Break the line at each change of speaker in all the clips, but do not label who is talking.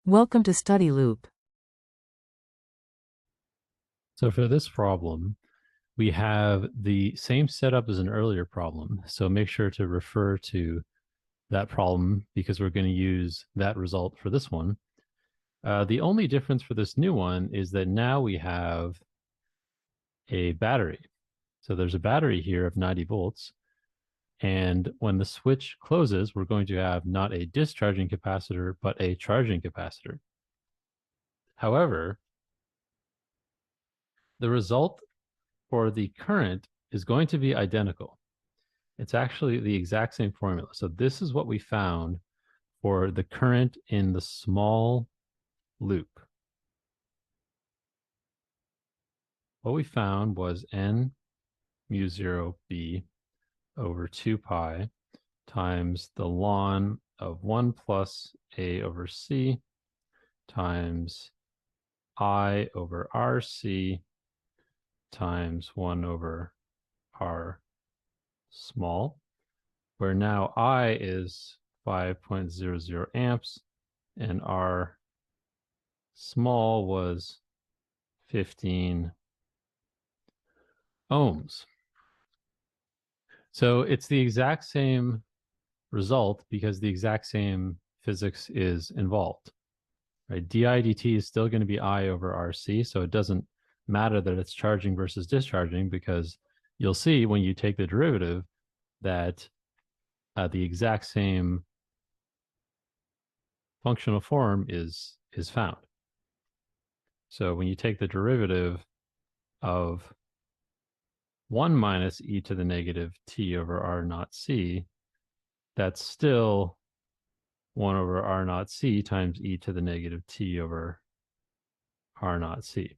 Welcome to Study Loop.
So for this problem, we have the same setup as an earlier problem. So make sure to refer to that problem because we're going to use that result for this one. The only difference for this new one is that now we have a battery. So there's a battery here of 90 volts. And when the switch closes, we're going to have not a discharging capacitor, but a charging capacitor. However, the result for the current is going to be identical. It's actually the exact same formula. So this is what we found for the current in the small loop. What we found was N mu 0 B over 2 pi times the ln of 1 plus A over C times I over RC times 1 over R small, where now I is 5.00 amps and R small was 15 ohms. So it's the exact same result because the exact same physics is involved, right? Di dt is still going to be I over RC, so it doesn't matter that it's charging versus discharging because you'll see when you take the derivative that the exact same functional form is found. So when you take the derivative of 1 minus e to the negative t over r naught c, that's still 1 over r naught c times e to the negative t over r naught c.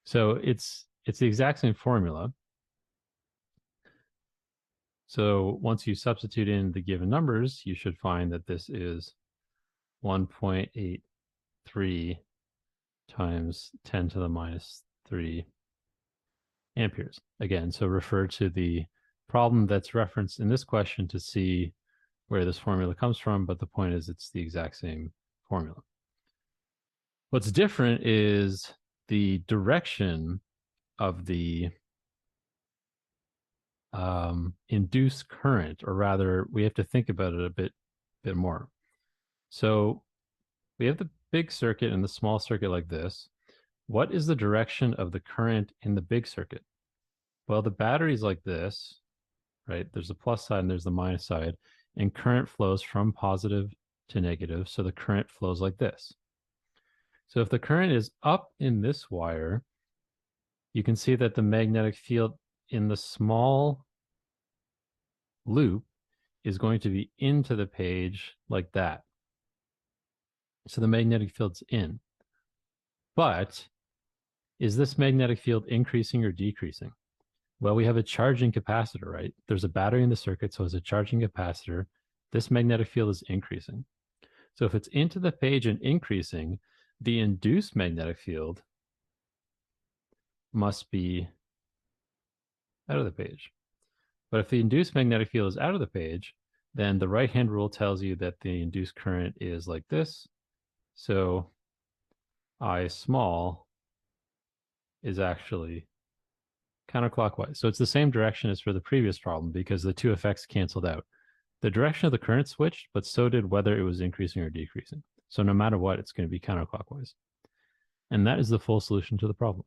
So it's the exact same formula. So once you substitute in the given numbers, you should find that this is 1.83 times 10 to the minus 3 amperes. Again, so refer to the problem that's referenced in this question to see where this formula comes from, but the point is it's the exact same formula. What's different is the direction of the induced current, or rather, we have to think about it a bit more. So we have the big circuit and the small circuit like this. What is the direction of the current in the big circuit? Well, the battery is like this, right? There's a plus side and there's the minus side, and current flows from positive to negative. So the current flows like this. So if the current is up in this wire, you can see that the magnetic field in the small loop is going to be into the page like that. So the magnetic field's in. But is this magnetic field increasing or decreasing? Well, we have a charging capacitor, right? There's a battery in the circuit, so as a charging capacitor, this magnetic field is increasing. So if it's into the page and increasing, the induced magnetic field must be out of the page. But if the induced magnetic field is out of the page, then the right-hand rule tells you that the induced current is like this. So I small is actually counterclockwise. So it's the same direction as for the previous problem because the two effects canceled out. The direction of the current switched, but so did whether it was increasing or decreasing. So no matter what, it's going to be counterclockwise. And that is the full solution to the problem.